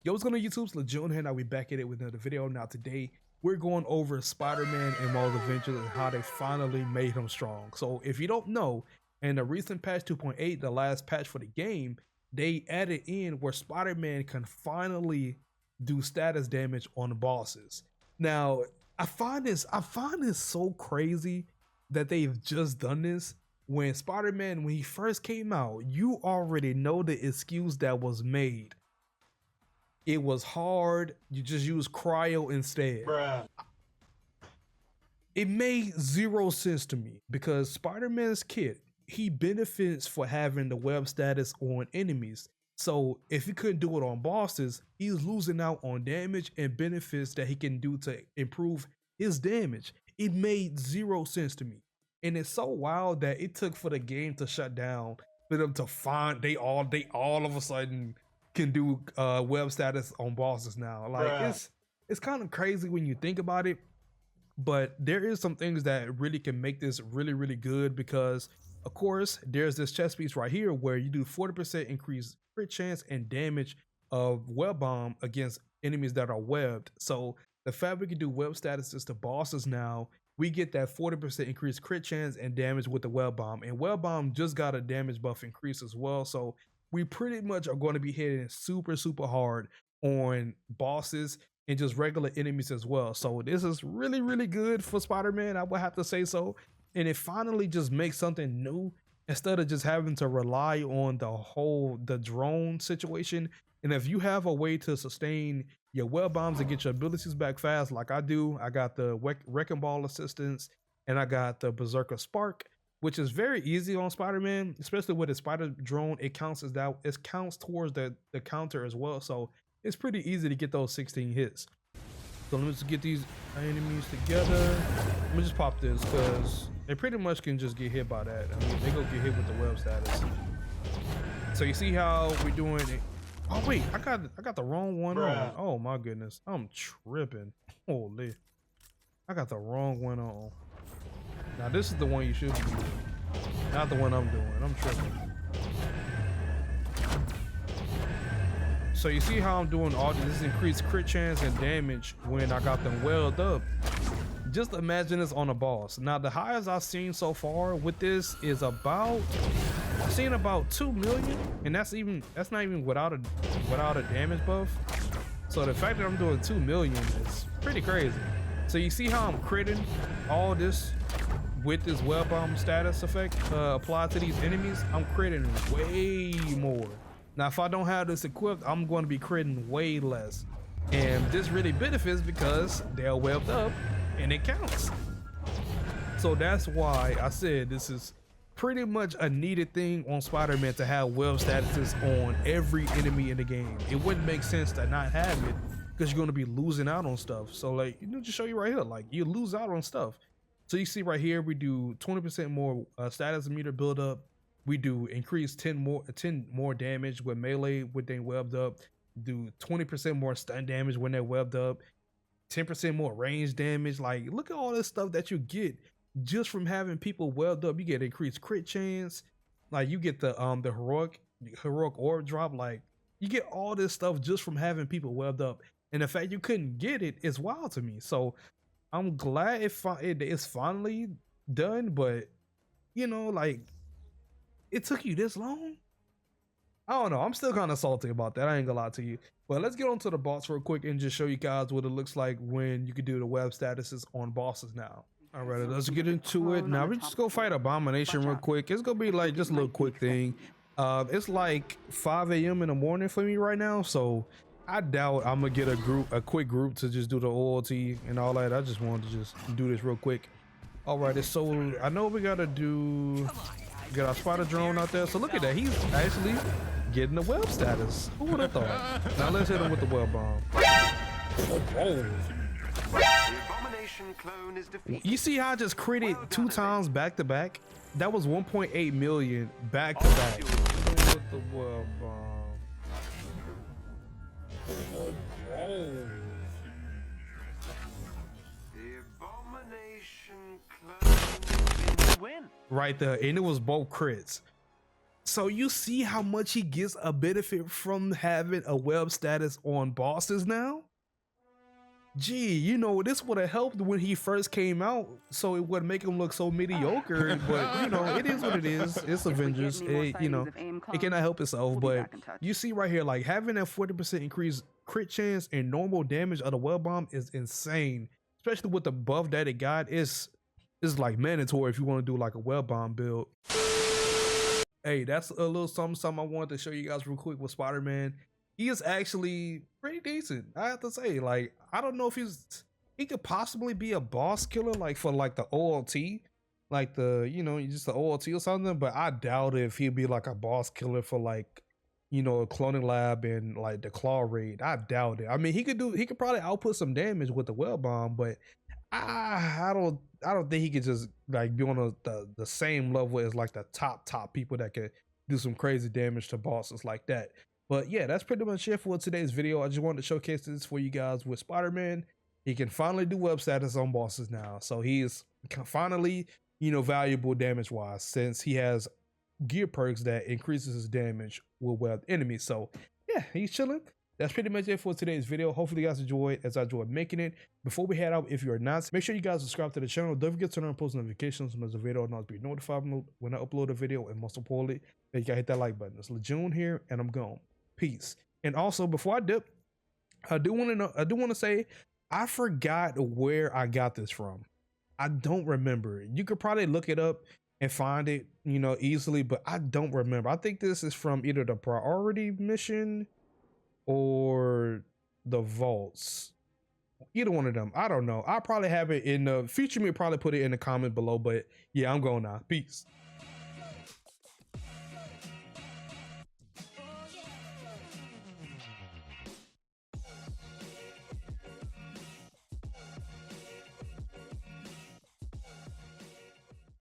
Yo, what's going on YouTube? It's Legion here. Now we back at it with another video. Now today we're going over Spider-Man and Marvel's Avengers and how they finally made him strong. So if you don't know, in the recent patch 2.8, the last patch for the game, they added in where Spider-Man can finally do status damage on the bosses. Now I find this so crazy that they've just done this. When Spider-Man, when he first came out, you already know the excuse that was made. It was hard. You just use cryo instead. Bruh. It made zero sense to me because Spider-Man's kit, he benefits for having the web status on enemies. So if he couldn't do it on bosses, he's losing out on damage and benefits that he can do to improve his damage. It made zero sense to me. And it's so wild that it took for the game to shut down for them to find they all of a sudden can do web status on bosses now. Like it's kind of crazy when you think about it, but there is some things that really can make this really good because of course there's this chest piece right here where you do 40% increased crit chance and damage of web bomb against enemies that are webbed. So the fact we can do web statuses to bosses now, we get that 40% increased crit chance and damage with the web bomb, and web bomb just got a damage buff increase as well. So we pretty much are going to be hitting super hard on bosses and just regular enemies as well. So this is really good for Spider-Man, I would have to say so. And it finally just makes something new instead of just having to rely on the drone situation. And if you have a way to sustain your web bombs and get your abilities back fast like I do, I got the Wrecking Ball assistance and I got the Berserker Spark, which is very easy on Spider-Man, especially with the spider drone. It counts as that. It counts towards the counter as well. So it's pretty easy to get those 16 hits. So let me just get these enemies together. Let me just pop this because they pretty much can just get hit by that. I mean, they go get hit with the web status. So you see how we're doing it. Oh wait, I got the wrong one on. Oh my goodness, I'm tripping. Holy, I got the wrong one on. Now this is the one you should be doing, not the one I'm doing. I'm tripping. So you see how I'm doing all this increased crit chance and damage when I got them welled up. Just imagine this on a boss. Now the highest I've seen so far with this is about, I've seen about 2 million, and that's not even without a damage buff. So the fact that I'm doing 2 million is pretty crazy. So you see how I'm critting all this with this web bomb status effect applied to these enemies. I'm critting way more. Now if I don't have this equipped, I'm going to be critting way less, and this really benefits because they're webbed up and it counts. So that's why I said this is pretty much a needed thing on Spider-Man to have web statuses on every enemy in the game. It wouldn't make sense to not have it because you're going to be losing out on stuff. So like, you know, just show you right here, like you lose out on stuff. So you see right here, we do 20% more status meter build up. We do increase 10 more damage with melee when they webbed up. Do 20% more stun damage when they're webbed up. 10% more range damage. Like, look at all this stuff that you get just from having people webbed up. You get increased crit chance. Like you get the heroic orb drop. Like you get all this stuff just from having people webbed up. And the fact you couldn't get it is wild to me. So I'm glad it's finally done. But you know, like, it took you this long? I don't know. I'm still kind of salty about that. I ain't gonna lie to you. But let's get on to the boss real quick and just show you guys what it looks like when you can do the web statuses on bosses now. All right, let's get into it. Now we just go fight Abomination real quick. It's gonna be like just a little quick thing. It's like 5 a.m. in the morning for me right now, so I doubt I'm gonna get a quick group to just do the OLT and all that. I just wanted to just do this real quick. All right, so I know we gotta get our spider drone out there. So look at that, he's actually getting the web status. Who would have thought? Now let's hit him with the web bomb. Oh. You see how I just critted 2 times back to back? That was 1.8 million back to back. With the web bomb. Oh. Right there, and it was both crits. So you see how much he gets a benefit from having a web status on bosses now? Gee, you know, this would have helped when he first came out, so it wouldn't make him look so mediocre. But you know, it is what it is. It's Avengers. You know, it cannot help itself. But you see right here, like having a 40% increased crit chance and normal damage of the web bomb is insane, especially with the buff that it got. It's like mandatory if you want to do like a web bomb build. Hey, that's a little something I wanted to show you guys real quick with Spider-Man. He is actually pretty decent, I have to say. Like, I don't know if he could possibly be a boss killer, like for like the OLT, like the, you know, just the OLT or something, but I doubt if he'd be like a boss killer for like, you know, a cloning lab and like the claw raid. I doubt it. I mean, he could probably output some damage with the web bomb, but I don't think he could just like be on the same level as like the top people that could do some crazy damage to bosses like that. But yeah, that's pretty much it for today's video. I just wanted to showcase this for you guys with Spider-Man. He can finally do web status on bosses now. So he's finally, you know, valuable damage wise, since he has gear perks that increases his damage with web enemies. So yeah, he's chilling. That's pretty much it for today's video. Hopefully you guys enjoyed as I enjoyed making it. Before we head out, if you're not, make sure you guys subscribe to the channel. Don't forget to turn on post notifications when the video not be notified when I upload a video. And most importantly, you gotta hit that like button. It's Lejeune here, and I'm gone. Peace. And also, before I dip, I do want to say I forgot where I got this from. I don't remember it. You could probably look it up and find it, you know, easily, but I don't remember. I think this is from either the priority mission or the vaults. Either one of them. I don't know. I'll probably have it in the future. Me probably put it in the comment below, but yeah, I'm going now. Peace.